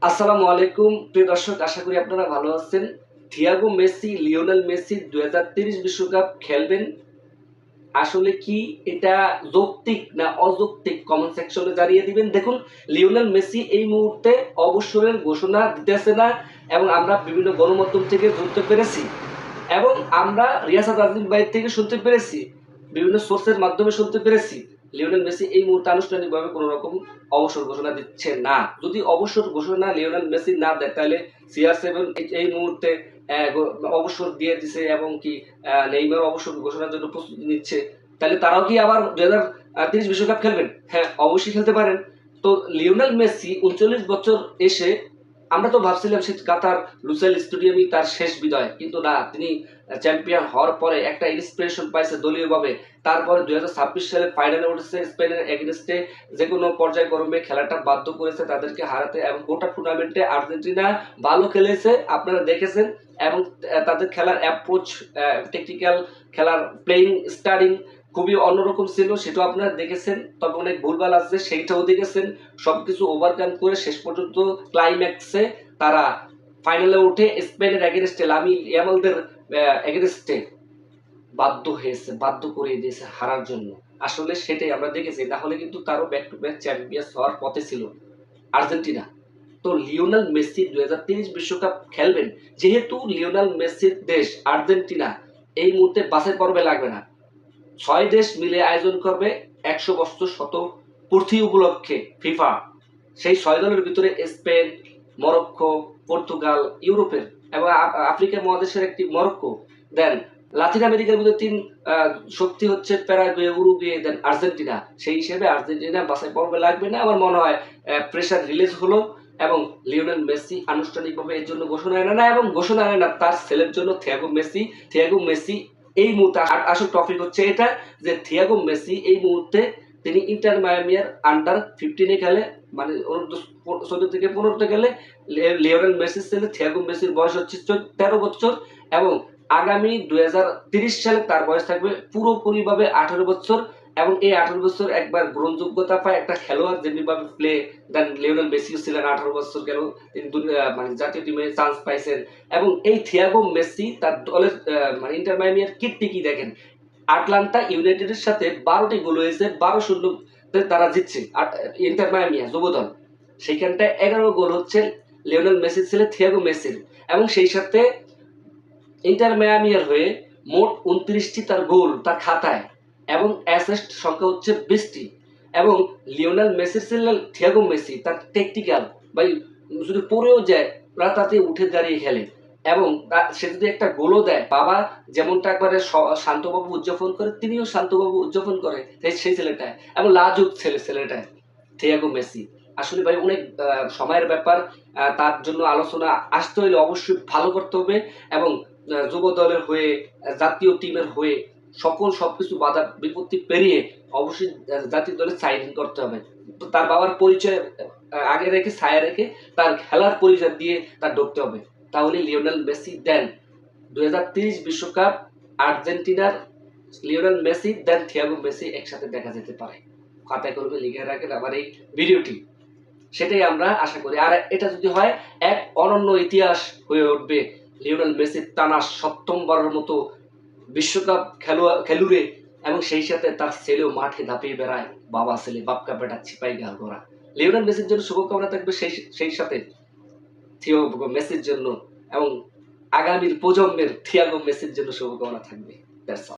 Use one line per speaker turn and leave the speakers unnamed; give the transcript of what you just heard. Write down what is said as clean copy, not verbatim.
আসসালামু আলাইকুম প্রিয় দর্শক, আশা করি আপনারা ভালো আছেন। থিয়াগো মেসি, লিওনেল মেসি 2030 বিশ্বকাপ খেলবেন। আসলে কি এটা যৌক্তিক না অযৌক্তিক কমেন্ট সেকশনে জানিয়ে দিবেন। দেখুন, লিওনেল মেসি এই মুহূর্তে অবসরের ঘোষণা দিতেছে না এবং আমরা বিভিন্ন গণমাধ্যম থেকে শুনতে পেরেছি এবং আমরা রিয়াসাত আজিম ভাই থেকে শুনতে পেরেছি, বিভিন্ন সোর্সের মাধ্যমে শুনতে পেরেছি লিওনেল মেসি এই মুহূর্তে আনুষ্ঠানিকভাবে কোনো রকম অবসর ঘোষণা দিচ্ছে না। যদি অবসর ঘোষণা লিওনেল মেসি না দেয় তাহলে CR7 এই মুহূর্তে অবসর দিয়ে দিছে এবং কি নেইমার অবসর ঘোষণার জন্য প্রস্তুতি নিচ্ছে। তাহলে তারাও কি আবার 2030 বিশ্বকাপ খেলবেন? হ্যাঁ, অবশ্যই খেলতে পারেন। তো লিওনেল মেসি 39 বছর এসে আমরা তো ভাবছিলাম সে কাতার লুসাইল স্টেডিয়ামই তার শেষ বিদায়, কিন্তু না, তিনি চ্যাম্পিয়ন হওয়ার পরে একটা ইন্সপিরেশন পাইছে দলীয়ভাবে। তারপরে 2026 সালে ফাইনালে উঠেছে স্পেনের এগেনস্টে, যে কোনো পর্যায়ক্রমে খেলাটা বাধ্য করেছে তাদেরকে হারাতে এবং গোটা টুর্নামেন্টে আর্জেন্টিনা ভালো খেলেছে, আপনারা দেখেছেন। এবং তাদের খেলার অ্যাপ্রোচ, টেকনিক্যাল খেলার প্লেইং স্টাইলিং খুবই অন্যরকম ছিল, সেটাও আপনারা দেখেছেন। তবে অনেক ভুলভাল আছে, সেইটাও দেখেছেন। সবকিছু ওভারকাম করে শেষ পর্যন্ত ক্লাইম্যাক্সে তারা ফাইনালে উঠে স্পেনের এগেনস্টে লামিন ইয়ামালদের এগেনস্টে বাধ্য করে দিয়েছে হারার জন্য। আসলে সেটাই আমরা দেখেছি, না হলে কিন্তু তারও ব্যাক টু ব্যাক চ্যাম্পিয়ন্স হওয়ার পথে ছিল আর্জেন্টিনা। তো লিওনেল মেসি 2030 বিশ্বকাপ খেলবেন, যেহেতু লিওনেল মেসির দেশ আর্জেন্টিনা এই মুহূর্তে বাছাই পর্বে লাগবে না, 6 দেশ মিলে আয়োজন করবে 100 বছর শতপূর্তি উপলক্ষে ফিফা। সেই 6 দলের ভিতরে স্পেন, মরক্কো, পর্তুগাল, ইউরোপের এবং আফ্রিকা মহাদেশের একটি মরক্কো, দেন লাতিন আমেরিকার ভিতরে 3 শক্তি হচ্ছে প্যারাগুয়ে, উরুগুয়ে, দেন আর্জেন্টিনা। সেই হিসেবে আর্জেন্টিনা বাছাই পর্বে লাগবে না। আমার মনে হয় প্রেসার রিলিজ হলো এবং লিওনেল মেসি আনুষ্ঠানিকভাবে এর জন্য ঘোষণা আনে না, এবং ঘোষণা আনে না তার ছেলের জন্য থিয়াগো মেসি এই মুহূর্তে আসল টপিক হচ্ছে এটা, যে থিয়াগো মেসি এই মুহূর্তে তিনি ইন্টার মায়ামির আন্ডার 15 খেলে, মানে 14 থেকে 15 খেলে। লিওনেল মেসির ছেলে থিয়াগো মেসির বয়স হচ্ছে 13 বছর এবং আগামী 2030 সালে তার বয়স থাকবে পুরোপুরিভাবে 18 বছর। এবং এই 18 বছর একবার গ্রহণযোগ্যতা পায় একটা খেলোয়াড় যেভাবে প্লে দেন। লিওনেল মেসিও ছিলেন 18 বছর গেল, তিনি মানে জাতীয় টিমে চান্স পাইছেন। এবং এই থিয়াগো মেসি তার দলের মানে ইন্টার মায়ামির কীর্তি কি দেখেন, আটলান্টা ইউনাইটেডের সাথে 12টি গোল হয়েছে, 12-0 তারা জিতছে ইন্টার মায়ামিয়া যুব দল। সেইখানটায় 11 গোল হচ্ছে লিওনেল মেসির ছেলে থিয়াগো মেসির। এবং সেই সাথে ইন্টার মায়ামির হয়ে মোট 29টি তার গোল তার খাতায় এবং অ্যাসিস্ট সংখ্যা হচ্ছে 20টি। এবং লিওনেল মেসির ছেলে থিয়াগো মেসি তার টেকনিক্যাল বা যদি পড়েও যায় তাতে উঠে দাঁড়িয়ে খেলে এবং সে যদি একটা গোলও দেয়, বাবা যেমনটা একবারে শান্তবাবু উদযাপন করে, তিনিও শান্তবাবু উদযাপন করে সেই ছেলেটায়। এবং লাজুক ছেলেটায় থিয়াগো মেসি। আসলে ভাই অনেক সময়ের ব্যাপার, তার জন্য আলোচনা আসতে হলে অবশ্যই ভালো করতে হবে এবং যুব দলের হয়ে, জাতীয় টিমের হয়ে সবকিছু বাধা বিপত্তি পেরিয়ে অবশ্যই জাতীয় দলে সাইন করতে হবে। তো তার বাবার পরিচয় আগে রেখে, ছায়া রেখে, তার খেলার পরিচয় দিয়ে তার ঢুকতে হবে। তাহলে লিওনেল মেসি দেন 2030 বিশ্বকাপ আর্জেন্টিনার লিওনেল মেসি দেন থিয়াগো মেসি একসাথে দেখা যেতে পারে। খাতায় করবে লিখে রাখেন আমার এই ভিডিওটি, সেটাই আমরা আশা করি। আর এটা যদি হয়, এক অনন্য ইতিহাস হয়ে উঠবে লিওনেল মেসির টানা 7ম বারের মতো বিশ্বকাপ খেলুড়ে। এবং সেই সাথে তার ছেলেও মাঠে ধাপিয়ে বেড়ায়, বাবা ছেলে বাপকা বেটা চিপাই গাল করা। লিওনেল মেসির জন্য শুভকামনা থাকবে সেই সাথে থিয়াগো মেসির জন্য এবং আগামীর প্রজন্মের থিয়াগো মেসির জন্য শুভকামনা থাকবে। That's all.